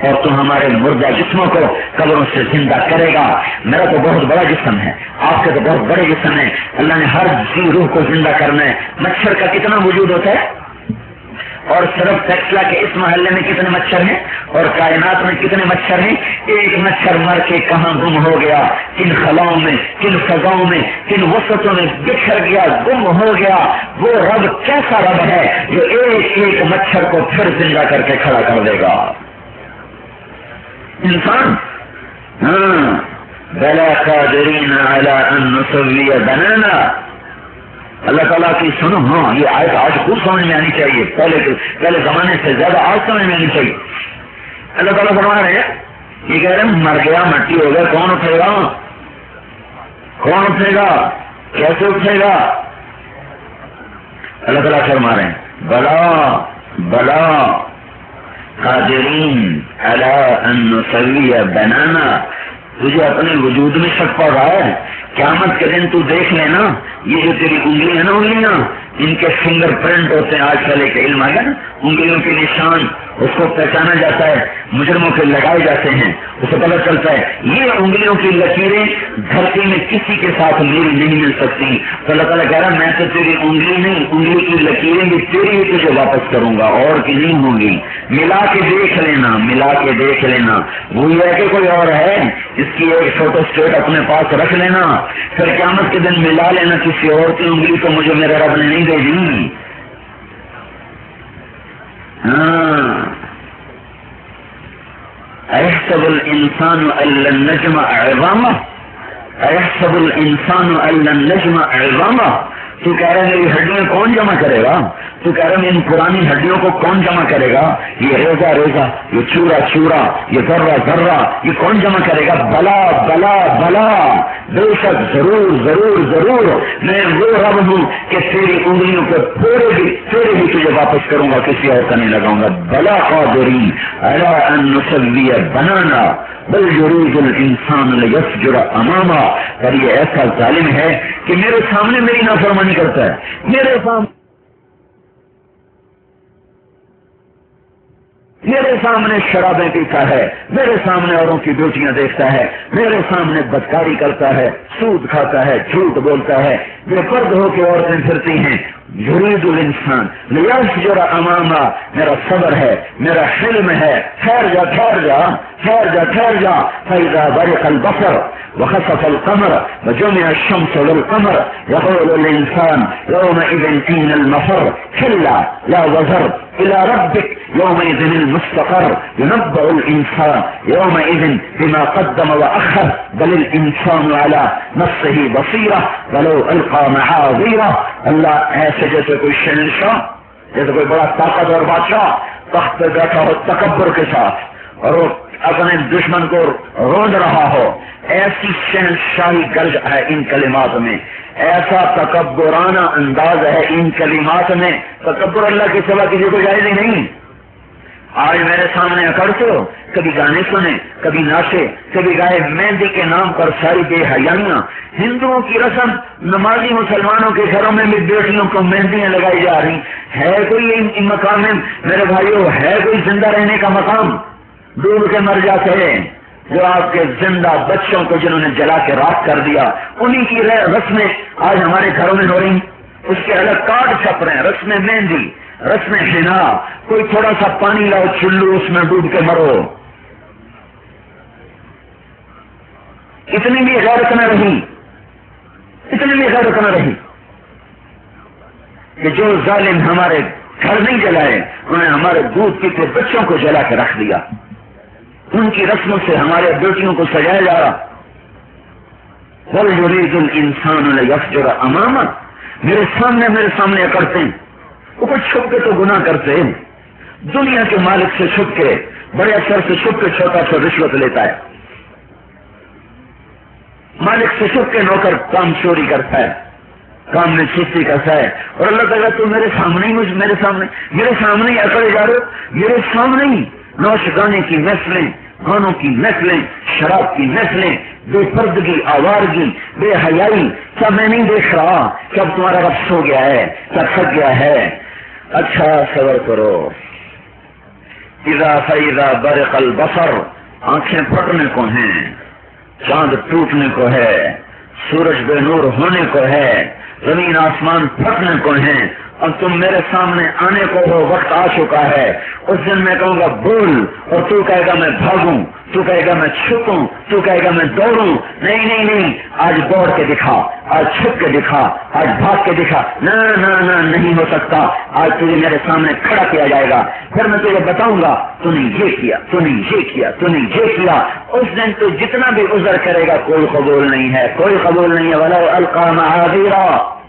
اور تو ہمارے مردہ جسموں کو قبروں سے زندہ کرے گا. میرا تو بہت بڑا جسم ہے, آپ کے تو بہت بڑے جسم ہے. اللہ نے ہر جی روح کو زندہ کرنا ہے. مچھر کا کتنا وجود ہوتا ہے, اور صرف ٹیکسلا کے اس محلے میں کتنے مچھر ہیں, اور کائنات میں کتنے مچھر ہیں. ایک مچھر مر کے کہاں گم ہو گیا, کن خلاؤں میں, کن فضاؤں میں, کن وسطوں میں بکھر گیا, گم ہو گیا. وہ رب کیسا رب ہے جو ایک ایک مچھر کو پھر زندہ کر کے کھڑا کر دے گا. انسان بلا قادرین علی ان نسوی بنانا. اللہ تعالیٰ کی سنو, ہاں یہ آیت آج خوب سمجھ میں آنی چاہیے, پہلے زمانے سے زیادہ آج سمجھ میں آنی چاہیے. اللہ تعالیٰ فرما رہے ہیں, یہ کہہ رہے ہیں مر گیا, مٹی ہو گیا, کون اٹھے گا, کون اٹھے گا, کیسے اٹھے گا. اللہ تعالیٰ فرما رہے ہیں بلا بلا قادرین علی ان نسوی بنانا. تجھے اپنے وجود میں شک پڑ رہا ہے. قیامت کے دن تو دیکھ لینا, یہ جو تیری انگلی ہے نا, انگلیاں ان کے فنگر پرنٹ ہوتے ہیں. آج کل ایک علم آ گیا نا, انگلیوں کے نشان, اس کو پہچانا جاتا ہے, مجرموں کے لگائے جاتے ہیں, اسے پتہ چلتا ہے یہ انگلیوں کی لکیریں دھرتی میں کسی کے ساتھ میری نہیں مل سکتی. تو اللہ تعالیٰ کہہ رہا میں تو تیری انگلی نہیں, انگلی کی لکیریں بھی تیری ہی تجھے واپس کروں گا, اور کی نہیں ہوں گی. ملا کے دیکھ لینا, ملا کے دیکھ لینا. وہی ہے کہ کوئی اور ہے, اس کی ایک فوٹو اسٹیٹ اپنے پاس رکھ لینا, پھر قیامت کے دن ملا لینا کسی اور کی انگلی تو مجھے میرے رب نے نہیں دے دی. ایحسب الانسان ان لن نجمع عظامہ, ایحسب الانسان ان لن نجمع عظامہ. تو کہہ رہے ہیں میری ہڈیاں کون جمع کرے گا, تو کہہ رہے ہیں ان پرانی ہڈیوں کو کون جمع کرے گا, یہ ریزہ ریزہ, یہ چورا چورا, یہ ذرہ ذرہ, یہ کون جمع کرے گا. بلا بلا بلا, بے شک ضرور ضرور ضرور میں وہ رب ہوں کہ تیری انگلیوں کو تیرے بھی تجھے واپس کروں گا, کسی اور کا نہیں لگاؤں گا. بلا قادرین علی ان نسوی بنانا بل یرید الانسان لیفجر اماما. پر یہ ایسا ظالم ہے کہ میرے سامنے میری نافرمانی کرتا ہے, میرے سامنے شرابیں پیتا ہے, میرے سامنے اوروں کی بیوٹیاں دیکھتا ہے, میرے سامنے بدکاری کرتا ہے, سود کھاتا ہے, جھوٹ بولتا ہے, بے پرد ہو کے عورتیں پھرتی ہیں. یرید الانسان لیفجر اماما. میرا صبر ہے, میرا حلم ہے, ٹھہر جا ٹھہر جا ٹھہر جا ٹھہر جا. فاذا برق البصر وخسف القمر وجمع الشمس والقمر يقول الانسان يومئذ اين المفر كلا لا وزر الى ربك يومئذ المستقر ينبأ الانسان يومئذ بما قدم واخر بل الانسان على نفسه بصيرة ولو القى معاذيره. اللہ ایسے جیسے کوئی شہنشاہ, جیسے کوئی بڑا طاقتور بادشاہ تخت پہ بیٹھا ہو تکبر کے ساتھ, اور وہ اپنے دشمن کو روند رہا ہو. ایسی شہنشاہی گرج ہے ان کلمات میں, ایسا تکبرانہ انداز ہے ان کلمات میں. تکبر اللہ کے سوا کسی کو جائز ہی نہیں. آج میرے سامنے اکڑتے ہو, کبھی گانے سنے, کبھی ناچے, کبھی گائے مہندی کے نام پر ساری بے حیائیاں. ہندوؤں کی رسم, نمازی مسلمانوں کے گھروں میں بھی بیٹیوں کو مہندیاں لگائی جا رہی. ہے کوئی ان مقام میں میرے بھائیوں, ہے کوئی زندہ رہنے کا مقام؟ ڈوب کے مر جاتے ہیں. جو آپ کے زندہ بچوں کو جنہوں نے جلا کے راکھ کر دیا, انہی کی رسمیں آج ہمارے گھروں میں ہو رہی. اس کے الگ کارڈ چھپ رہے ہیں, رسم مہندی, رسم حنا. کوئی تھوڑا سا پانی لاؤ چلو, اس میں ڈوب کے مرو. اتنی بھی غیرت نہ رہی, اتنی بھی غیرت نہ رہی کہ جو ظالم ہمارے گھر نہیں جلائے, انہوں نے ہمارے دودھ پیتے بچوں کو جلا کے رکھ دیا. ان کی رسموں سے ہمارے بیٹیوں کو سجایا جا رہا. بل یرید الانسان لیفجر اماما. میرے سامنے اکڑتے ہیں, اوپر چھپ کے تو گناہ کرتے ہیں. دنیا کے مالک سے چھپ کے, بڑے افسر سے چھپ کے چھوٹا سا رشوت لیتا ہے. مالک سے چھپ کے نوکر کام چوری کرتا ہے, کام میں سستی کرتا ہے. اور اللہ تعالیٰ تو میرے سامنے ہی اکڑے جا رہے ہو. میرے سامنے ہی نوش گانے کی محفلیں, گانوں کی محفلیں, شراب کی محفلیں, بے پردگی, آوارگی, بے حیائی. کیا میں نہیں دیکھ رہا کہ اب تمہارا رب سو گیا ہے, کیا تھک گیا ہے؟ اچھا صبر کرو, اذا فاذا برق البصر، آنکھیں پھٹنے کو ہیں، چاند ٹوٹنے کو ہے، سورج بے نور ہونے کو ہے، زمین آسمان پھٹنے کو ہیں، اور تم میرے سامنے آنے کو ہو، وقت آ چکا ہے۔ اس دن میں کہوں گا بول، اور تو کہے گا میں بھاگوں، تو کہے گا میں چھپوں، تو کہے گا میں دوڑوں۔ نہیں نہیں نہیں، آج دوڑ کے دکھا، آج چھپ کے دکھا، آج بھاگ کے دکھا۔ نہ نہ نہ، نہیں ہو سکتا۔ آج تجھے میرے سامنے کھڑا کیا جائے گا، پھر میں تجھے بتاؤں گا تو نے یہ کیا، تو نے یہ کیا، تو نے یہ کیا۔ اس دن تو جتنا بھی عذر کرے گا کوئی قبول نہیں ہے، کوئی قبول نہیں ہے۔ وَلَوْ أَلْقَىٰ مَعَاذِيرًا،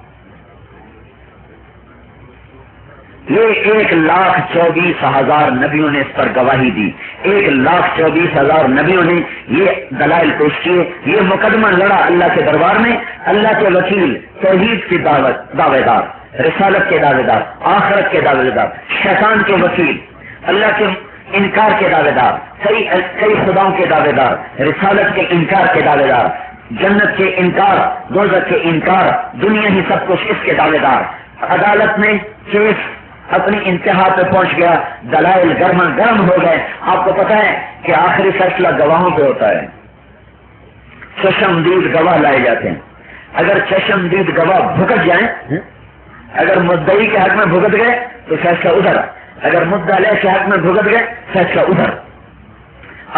یہ 1,24,000 نبیوں نے اس پر گواہی دی، 1,24,000 نبیوں نے یہ دلائل پیش کیے، یہ مقدمہ لڑا اللہ کے دربار میں۔ اللہ کے وکیل، توحید کے دعوے دار، رسالت کے دعوے دار، آخرت کے دعوے دار، شیطان کے وکیل، اللہ کے انکار کے دعوے دار، کئی خداؤں کے دعوے دار، رسالت کے انکار کے دعوے دار، جنت کے انکار، دوزخ کے انکار، دنیا ہی سب کچھ اس کے دعوے دار۔ عدالت میں کیس اپنی انتہا پہ پہنچ گیا، دلائل گرما گرم ہو گئے۔ آپ کو پتا ہے کہ آخری فیصلہ گواہوں پہ ہوتا ہے، چشمدید گواہ لائے جاتے ہیں۔ اگر چشمدید گواہ بھگت جائیں، اگر مدعی کے حق میں بھگت گئے تو فیصلہ ادھر، اگر مدعی کے حق میں بھگت گئے فیصلہ ادھر۔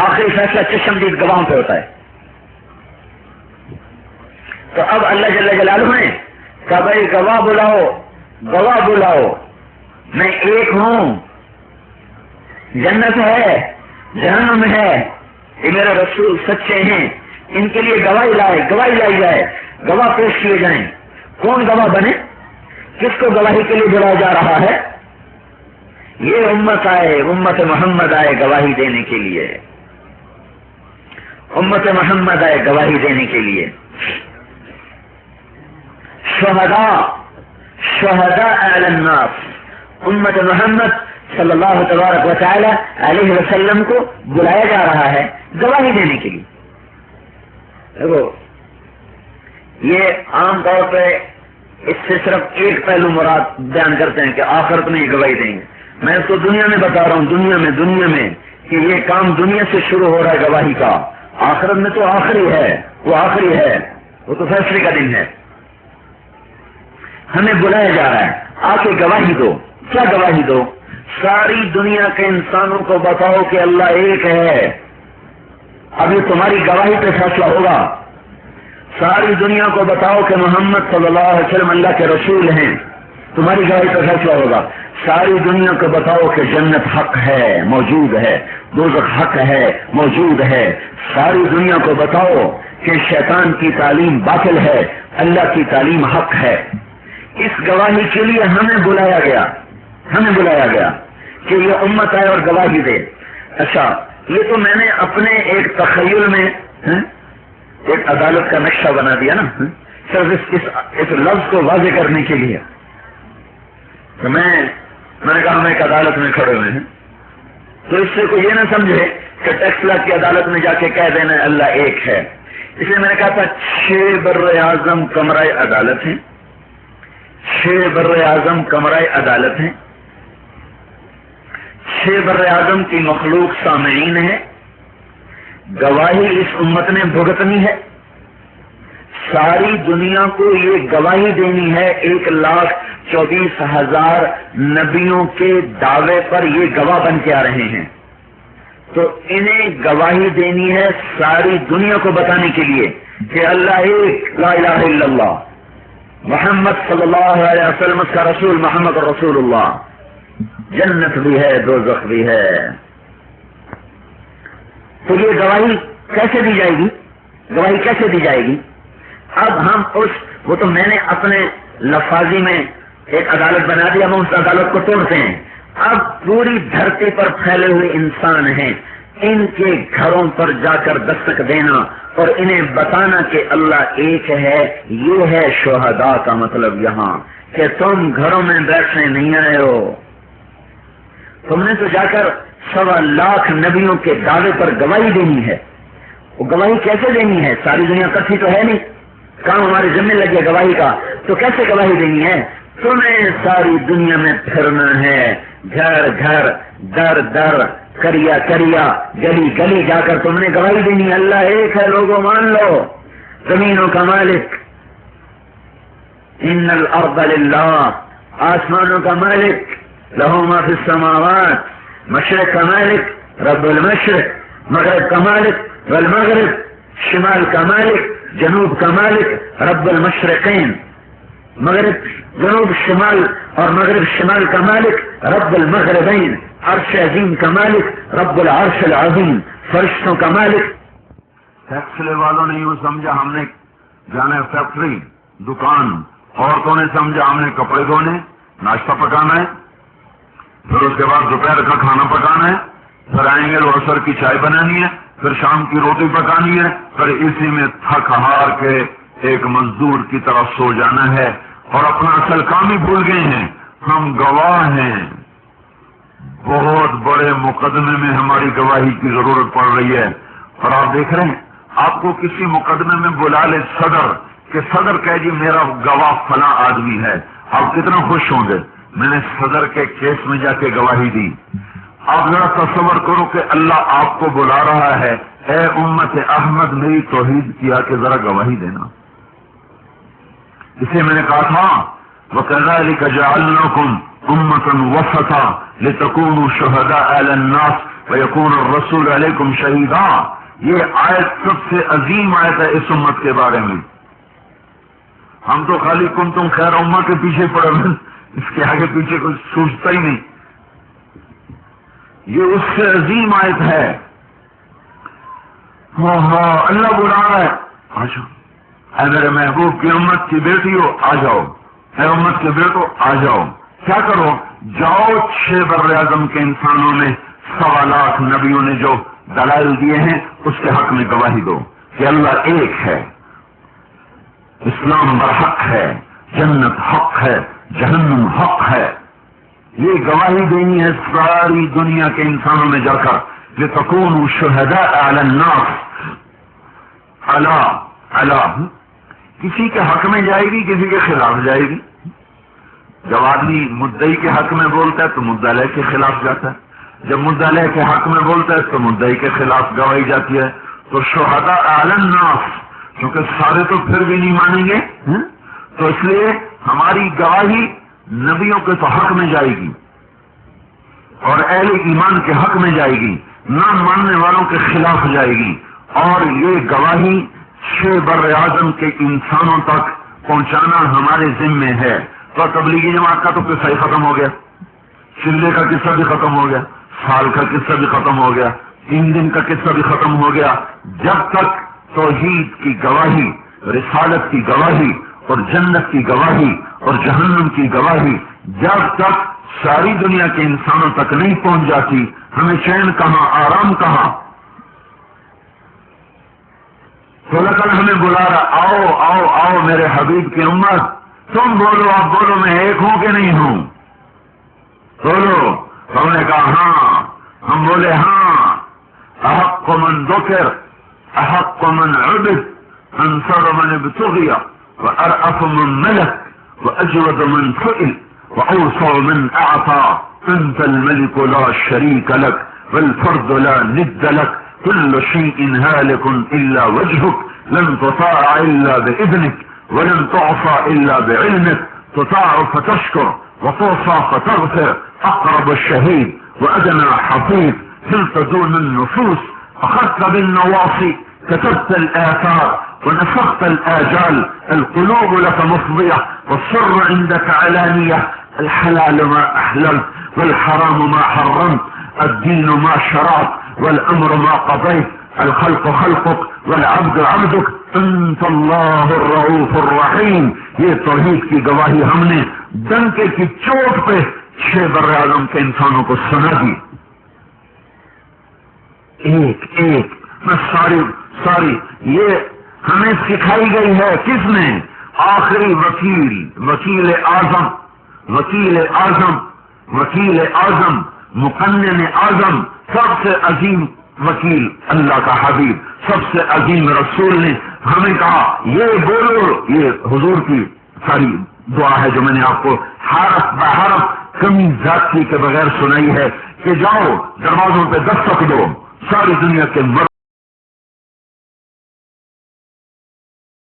آخری فیصلہ چشمدید گواہوں پہ ہوتا ہے۔ تو اب اللہ جل جلالہ نے کہا بھائی گواہ بلاؤ، گواہ بلاؤ، میں ایک ہوں، جنت ہے، جہنم ہے، یہ میرے رسول سچے ہیں، ان کے لیے گواہی لائی جائے، گواہ پیش کیے جائیں۔ کون گواہ بنے؟ کس کو گواہی کے لیے بلایا جا رہا ہے؟ یہ امت آئے، امت محمد آئے گواہی دینے کے لیے، امت محمد آئے گواہی دینے کے لیے۔ شہداء علی الناس، امت محمد صلی اللہ تبارک و تعالی علیہ وسلم کو بلایا جا رہا ہے گواہی دینے کے لیے۔ دیکھو یہ عام طور پہ اس سے صرف ایک پہلو مراد بیان کرتے ہیں کہ آخرت میں یہ گواہی دیں گے۔ میں اس کو دنیا میں بتا رہا ہوں، دنیا میں کہ یہ کام دنیا سے شروع ہو رہا ہے گواہی کا۔ آخرت میں تو آخری ہے، وہ آخری ہے، وہ تو فیصلے کا دن ہے۔ ہمیں بلایا جا رہا ہے، آ کے گواہی دو۔ کیا گواہی دو؟ ساری دنیا کے انسانوں کو بتاؤ کہ اللہ ایک ہے۔ اب یہ تمہاری گواہی پہ فیصلہ ہوگا۔ ساری دنیا کو بتاؤ کہ محمد صلی اللہ علیہ وسلم اللہ کے رسول ہیں، تمہاری گواہی پہ فیصلہ ہوگا۔ ساری دنیا کو بتاؤ کہ جنت حق ہے، موجود ہے، دوزخ حق ہے، موجود ہے۔ ساری دنیا کو بتاؤ کہ شیطان کی تعلیم باطل ہے، اللہ کی تعلیم حق ہے۔ اس گواہی کے لیے ہمیں بلایا گیا کہ یہ امت آئے اور گواہی دے۔ اچھا، یہ تو میں نے اپنے ایک تخیل میں ایک عدالت کا نقشہ بنا دیا نا، صرف اس لفظ کو واضح کرنے کے لیے۔ تو میں نے کہا ہم ایک عدالت میں کھڑے ہوئے ہیں، تو اس سے کوئی یہ نہ سمجھے کہ ٹیکس لا کی عدالت میں جا کے کہہ دینا اللہ ایک ہے۔ اس لیے میں نے کہا تھا 6 بر-اعظم کمرہ عدالت ہیں، 6 بر-اعظم کمرہ عدالت ہیں، 6 بر-اعظم کی مخلوق سامعین ہے، گواہی اس امت نے بھگتنی ہے۔ ساری دنیا کو یہ گواہی دینی ہے، 1,24,000 نبیوں کے دعوے پر یہ گواہ بن کے آ رہے ہیں، تو انہیں گواہی دینی ہے ساری دنیا کو بتانے کے لیے کہ اللہ ایک، لا الہ الا اللہ، محمد صلی اللہ علیہ وسلم کا رسول محمد رسول اللہ، جنت بھی ہے، دوزخ بھی ہے۔ تو یہ گواہی کیسے دی جائے گی؟ گواہی کیسے دی جائے گی؟ اب ہم وہ تو میں نے اپنے لفاظی میں ایک عدالت بنا دیا، ہم اس عدالت کو توڑتے ہیں۔ اب پوری دھرتی پر پھیلے ہوئے انسان ہیں، ان کے گھروں پر جا کر دستک دینا اور انہیں بتانا کہ اللہ ایک ہے، یہ ہے شہداء کا مطلب یہاں، کہ تم گھروں میں بیٹھنے نہیں آئے ہو، تم نے تو جا کر 1.25 لاکھ نبیوں کے دعوے پر گواہی دینی ہے۔ وہ گواہی کیسے دینی ہے؟ ساری دنیا اکٹھی تو ہے نہیں، کام ہمارے ذمہ لگ گیا گواہی کا، تو کیسے گواہی دینی ہے؟ تمہیں ساری دنیا میں پھرنا ہے، گھر گھر، در در، کریا کریا گلی گلی جا کر تم نے گواہی دینی اللہ ایک ہے، لوگوں مان لو، زمینوں کا مالک، ان الارض للہ، آسمانوں کا مالک، لہو ما فی السماوات، مشرق کا مالک رب المشرق، مغرب کا مالک والمغرب، شمال کا مالک جنوب کا مالک رب المشرقین، مغرب جنوب شمال اور مغرب شمال کا مالک رب المغربین، عرش عظیم کا مالک رب العرش العظیم، فرشتوں کا مالک۔ فیکٹری والوں نے یوں سمجھا ہم نے جانا ہے فیکٹری، دکان، عورتوں نے سمجھا ہم نے کپڑے دھونے، ناشتہ پکانا ہے، پھر اس کے بعد دوپہر کا کھانا پکانا ہے، پھر آئیں گے عصر کی چائے بنانی ہے، پھر شام کی روٹی پکانی ہے، پھر اسی میں تھک ہار کے ایک مزدور کی طرف سو جانا ہے، اور اپنا اصل کام ہی بھول گئے ہیں۔ ہم گواہ ہیں، بہت بڑے مقدمے میں ہماری گواہی کی ضرورت پڑ رہی ہے، اور آپ دیکھ رہے ہیں آپ کو کسی مقدمے میں بلا لے صدر کہ صدر کہہ جی میرا گواہ فلاں آدمی ہے، آپ کتنا خوش ہوں گے، میں نے صدر کے کیس میں جا کے گواہی دی۔ آپ ذرا تصور کرو کہ اللہ آپ کو بلا رہا ہے، اے امت احمد میری توحید کیا کہ ذرا گواہی دینا۔ اسے میں نے کہا تھا وَكَذَلِكَ جَعَلْنَاكُمْ أُمَّةً وَسَطًا لِتَكُونُوا شُهَدَاءَ عَلَى النَّاسِ وَيَكُونَ الرَّسُولُ عَلَيْكُمْ شَهِيدًا۔ یہ آیت سب سے عظیم آیت ہے اس امت کے بارے میں۔ ہم تو خالی کنتم خیر امہ کے پیچھے پڑے ہوئے، اس کے آگے پیچھے کچھ سوچتا ہی نہیں۔ یہ اس سے عظیم آیت ہے۔ اللہ بلا رہا ہے، آ جاؤ اے میرے محبوب کی امت کی بیٹیوں آ جاؤ، اے امت کے بیٹوں آ جاؤ۔ کیا کرو؟ جاؤ 6 بر اعظم کے انسانوں میں 1.25 لاکھ نبیوں نے جو دلائل دیے ہیں اس کے حق میں گواہی دو کہ اللہ ایک ہے، اسلام برحق ہے، جنت حق ہے، جہنم حق ہے۔ یہ گواہی دینی ہے ساری دنیا کے انسانوں میں جا کر، لِتَكُونُوا شُهَدَاءَ عَلَى النَّاسِ۔ اللہ کسی کے حق میں جائے گی، کسی کے خلاف جائے گی۔ جب آدمی مدعی کے حق میں بولتا ہے تو مدعی کے خلاف جاتا ہے، جب مدعی کے حق میں بولتا ہے تو مدعی کے خلاف گواہی جاتی ہے۔ تو شہداء علی الناس، کیونکہ سارے تو پھر بھی نہیں مانیں گے، تو اس لیے ہماری گواہی نبیوں کے تو حق میں جائے گی اور اہل ایمان کے حق میں جائے گی، نہ ماننے والوں کے خلاف جائے گی۔ اور یہ گواہی 6 بر اعظم کے انسانوں تک پہنچانا ہمارے ذمے ہے۔ تو تبلیغی جماعت کا تو قصہ ہی ختم ہو گیا، چلے کا قصہ بھی ختم ہو گیا، سال کا قصہ بھی ختم ہو گیا، 3 دن کا قصہ بھی ختم ہو گیا۔ جب تک توحید کی گواہی، رسالت کی گواہی اور جنت کی گواہی اور جہنم کی گواہی جب تک ساری دنیا کے انسانوں تک نہیں پہنچ جاتی، ہمیں چین کہاں، آرام کہاں؟ تو اللہ تعالیٰ ہمیں بلا رہا، آؤ آؤ آؤ میرے حبیب کی امت، تم بولو، آپ بولو میں ایک ہوں کہ نہیں ہوں، بولو۔ ہم نے کہا ہاں، ہم بولے ہاں، احق من ذکر، احق من عبد، انصر من ابتغی، وارأف من ملک، واجود من سئل، واوسع من اعطى، انت الملك لا شريك لك والفرد لا ند لك، كل شيء هالك الا وجهك، لن تطاع الا باذنك ولن تعصى الا بعلمك، تطاع فتشكر وتعصى فتغفر، اقرب الشهيد وادنى حفيظ، زلت دون النفوس، اخذت بالنواصي، كتبت الاثار ونفخت الاجال، القلوب لك مفضية والسر عندك علانية، الحلال ما احللت والحرام ما حرمت، الدين ما شرعت والامر ما قضيت، الخلق خلقك والعبد عبدك، انت اللہ الرؤوف الرحیم۔ یہ توحید کی گواہی ہم نے ڈنکے کی چوٹ پہ 6 بر اعظم کے انسانوں کو سنا دی، ایک ایک میں ساری یہ ہمیں سکھائی گئی ہے۔ کس نے؟ آخری وکیل اعظم مقنن اعظم، سب سے عظیم وکیل اللہ کا حبیب، سب سے عظیم رسول نے ہمیں کہا یہ بولو۔ یہ حضور کی ساری دعا ہے جو میں نے آپ کو حرف بحرف کمی زیادتی کے بغیر سنائی ہے کہ جاؤ دروازوں پہ دستک دو، ساری دنیا کے مرد